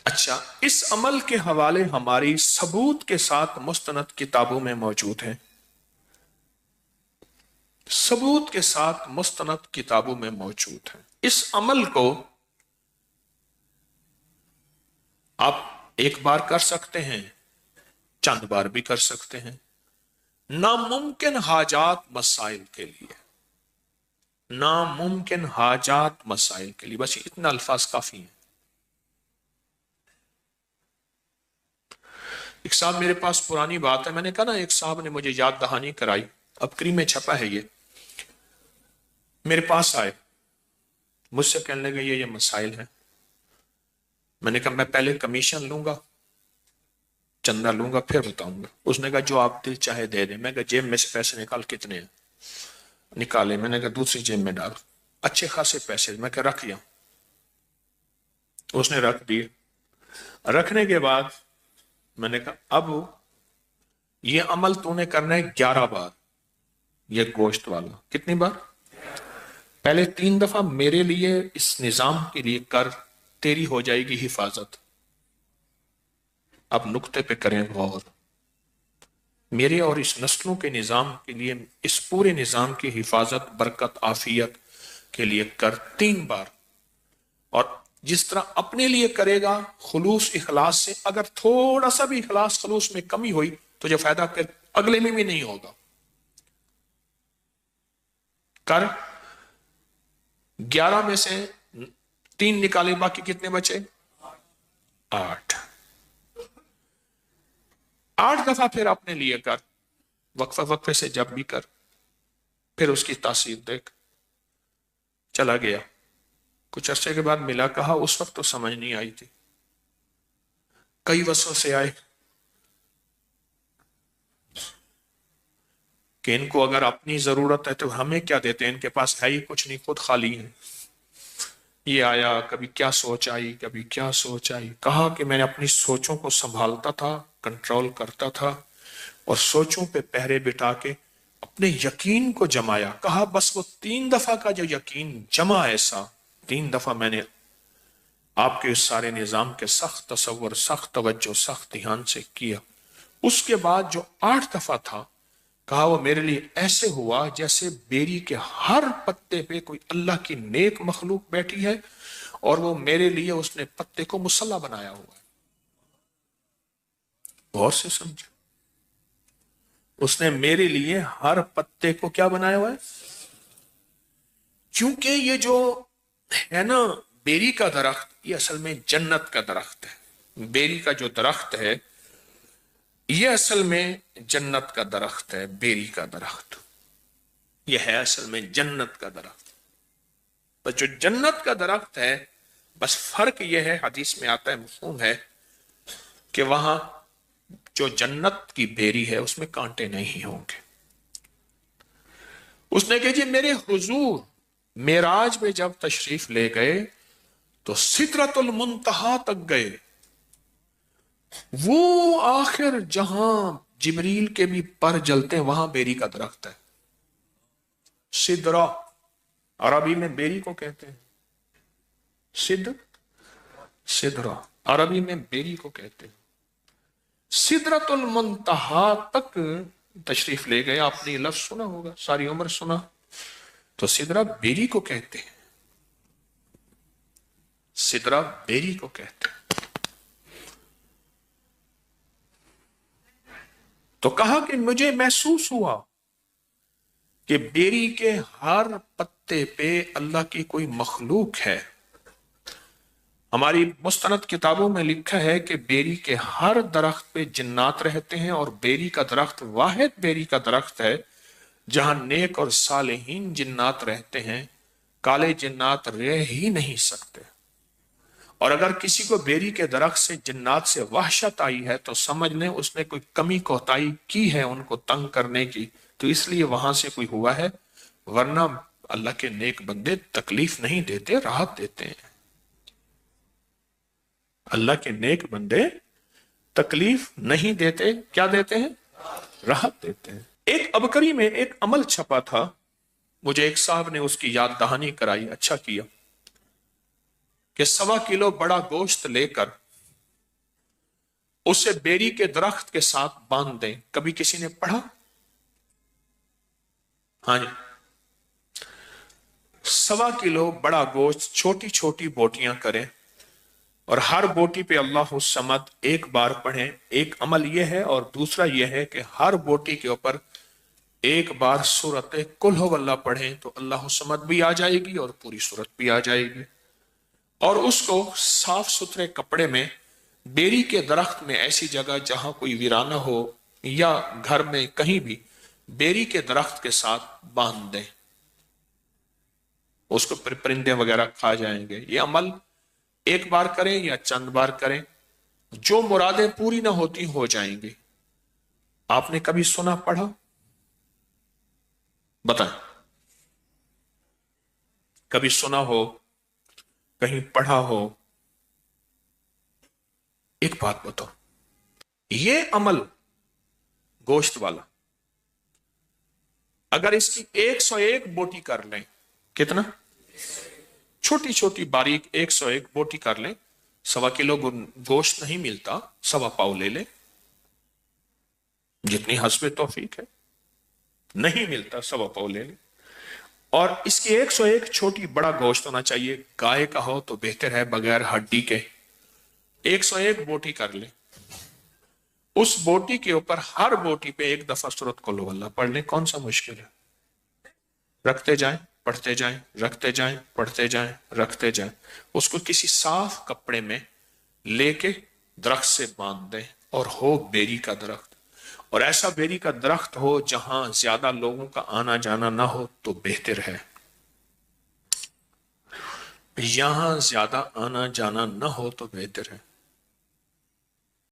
اچھا، اس عمل کے حوالے ہماری ثبوت کے ساتھ مستند کتابوں میں موجود ہیں، ثبوت کے ساتھ مستند کتابوں میں موجود ہیں۔ اس عمل کو آپ ایک بار کر سکتے ہیں، چند بار بھی کر سکتے ہیں، ناممکن حاجات مسائل کے لیے، ناممکن حاجات مسائل کے لیے، بس اتنا الفاظ کافی ہیں۔ ایک صاحب میرے پاس پرانی بات ہے، میں نے کہا نا ایک صاحب نے مجھے یاد دہانی کرائی، اب کری میں چھپا ہے یہ، میرے پاس آئے، مجھ سے کہنے لگے یہ مسائل ہیں۔ میں نے کہا میں پہلے کمیشن لوں گا، چندہ لوں گا، پھر بتاؤں گا۔ اس نے کہا جو آپ دل چاہے دے دیں۔ میں کہا جیب میں سے پیسے نکال، کتنے ہیں؟ نکالے، میں نے کہا دوسری جیب میں ڈال، اچھے خاصے پیسے، میں کہا رکھ لیا۔ اس نے رکھ دیے۔ رکھنے کے بعد میں نے کہا اب یہ عمل تو نے کرنا ہے 11 بار، یہ گوشت والا۔ کتنی بار؟ پہلے 3 دفعہ میرے لیے اس نظام کے لیے کر، تیری ہو جائے گی حفاظت۔ اب نقطے پہ کریں غور، میرے اور اس نسلوں کے نظام کے لیے، اس پورے نظام کی حفاظت، برکت، عافیت کے لیے کر 3 بار۔ اور جس طرح اپنے لیے کرے گا خلوص اخلاص سے، اگر تھوڑا سا بھی اخلاص خلوص میں کمی ہوئی تو جو فائدہ پھر اگلے میں بھی نہیں ہوگا۔ کر 11 میں سے 3 نکالے، باقی کتنے بچے؟ 8 دفعہ پھر اپنے لیے کر، وقفہ وقفے سے جب بھی کر، پھر اس کی تاثیر دیکھ۔ چلا گیا، کچھ عرصے کے بعد ملا، کہا اس وقت تو سمجھ نہیں آئی تھی، کئی وسوسے آئے کہ ان کو اگر اپنی ضرورت ہے تو ہمیں کیا دیتے ہیں، ان کے پاس ہے ہی کچھ نہیں، خود خالی ہیں۔ یہ آیا، کبھی کیا سوچ آئی، کبھی کیا سوچ آئی۔ کہا کہ میں نے اپنی سوچوں کو سنبھالتا تھا، کنٹرول کرتا تھا، اور سوچوں پہ پہرے بٹھا کے اپنے یقین کو جمایا۔ کہا بس وہ 3 دفعہ کا جو یقین جمع، ایسا 3 دفعہ میں نے آپ کے اس سارے نظام کے سخت تصور، سخت توجہ، سخت دھیان سے کیا۔ اس کے بعد جو 8 دفعہ تھا، کہا وہ میرے لیے ایسے ہوا جیسے بیری کے ہر پتے پہ کوئی اللہ کی نیک مخلوق بیٹھی ہے، اور وہ میرے لیے اس نے پتے کو مصلی بنایا ہوا ہے۔ غور سے سمجھو، اس نے میرے لیے ہر پتے کو کیا بنایا ہوا ہے؟ کیونکہ یہ جو ہے نا بیری کا درخت، یہ اصل میں جنت کا درخت ہے۔ بیری کا جو درخت ہے یہ اصل میں جنت کا درخت ہے۔ بیری کا درخت یہ ہے اصل میں جنت کا درخت۔ بس جو جنت کا درخت ہے، بس فرق یہ ہے، حدیث میں آتا ہے، مفہوم ہے، کہ وہاں جو جنت کی بیری ہے اس میں کانٹے نہیں ہوں گے۔ اس نے کہا جی میرے حضور معراج میں جب تشریف لے گئے تو سدرۃ المنتہا تک گئے، وہ آخر جہاں جبریل کے بھی پر جلتے ہیں، وہاں بیری کا درخت ہے۔ سدرہ عربی میں بیری کو کہتے ہیں، سدرہ عربی میں بیری کو کہتے ہیں۔ سدرۃ المنتہا تک تشریف لے گئے، آپ نے یہ لفظ سنا ہوگا، ساری عمر سنا، تو سدرہ بیری کو کہتے ہیں، سدرہ بیری کو کہتے ہیں۔ تو کہا کہ مجھے محسوس ہوا کہ بیری کے ہر پتے پہ اللہ کی کوئی مخلوق ہے۔ ہماری مستند کتابوں میں لکھا ہے کہ بیری کے ہر درخت پہ جنات رہتے ہیں، اور بیری کا درخت واحد بیری کا درخت ہے جہاں نیک اور صالحین جنات رہتے ہیں، کالے جنات رہ ہی نہیں سکتے۔ اور اگر کسی کو بیری کے درخت سے جنات سے وحشت آئی ہے تو سمجھ لیں اس نے کوئی کمی کوتاہی کی ہے ان کو تنگ کرنے کی، تو اس لیے وہاں سے کوئی ہوا ہے، ورنہ اللہ کے نیک بندے تکلیف نہیں دیتے، راحت دیتے ہیں۔ اللہ کے نیک بندے تکلیف نہیں دیتے، کیا دیتے ہیں؟ راحت دیتے ہیں۔ ایک ابکری میں ایک عمل چھپا تھا، مجھے ایک صاحب نے اس کی یاد دہانی کرائی، اچھا کیا، کہ 1.25 کلو بڑا گوشت لے کر اسے بیری کے درخت کے ساتھ باندھ دیں. کبھی کسی نے پڑھا؟ ہاں جی. 1.25 کلو بڑا گوشت چھوٹی چھوٹی بوٹیاں کریں اور ہر بوٹی پہ اللہ الصمد ایک بار پڑھیں. ایک عمل یہ ہے، اور دوسرا یہ ہے کہ ہر بوٹی کے اوپر ایک بار سورت قل ہو اللہ پڑھیں تو اللہ الصمد بھی آ جائے گی اور پوری سورت بھی آ جائے گی. اور اس کو صاف ستھرے کپڑے میں بیری کے درخت میں ایسی جگہ جہاں کوئی ویرانہ ہو یا گھر میں کہیں بھی بیری کے درخت کے ساتھ باندھ دیں. اس کو پرندے وغیرہ کھا جائیں گے. یہ عمل ایک بار کریں یا چند بار کریں، جو مرادیں پوری نہ ہوتی ہو جائیں گی. آپ نے کبھی سنا پڑھا؟ بتائیں. کبھی سنا ہو، کہیں پڑھا ہو؟ ایک بات بتاؤ، یہ عمل گوشت والا اگر اس کی 101 بوٹی کر لیں، کتنا؟ چھوٹی چھوٹی باریک 101 بوٹی کر لیں. 1.25 کلو گوشت نہیں ملتا، 1.25 پاؤ لے لیں، جتنی حسب توفیق ہے. نہیں ملتا 1.25 پاؤ لے لیں. اور اس کی 101 چھوٹی بڑا گوشت ہونا چاہیے. گائے کا ہو تو بہتر ہے، بغیر ہڈی کے. 101 بوٹی کر لیں. اس بوٹی کے اوپر ہر بوٹی پہ ایک دفعہ سورۃ قل ہو اللہ پڑھ لیں. کون سا مشکل ہے؟ رکھتے جائیں، پڑھتے جائیں، رکھتے جائیں، پڑھتے جائیں، رکھتے جائیں. اس کو کسی صاف کپڑے میں لے کے درخت سے باندھ دیں، اور ہو بیری کا درخت. اور ایسا بیری کا درخت ہو جہاں زیادہ لوگوں کا آنا جانا نہ ہو تو بہتر ہے. یہاں زیادہ آنا جانا نہ ہو تو بہتر ہے.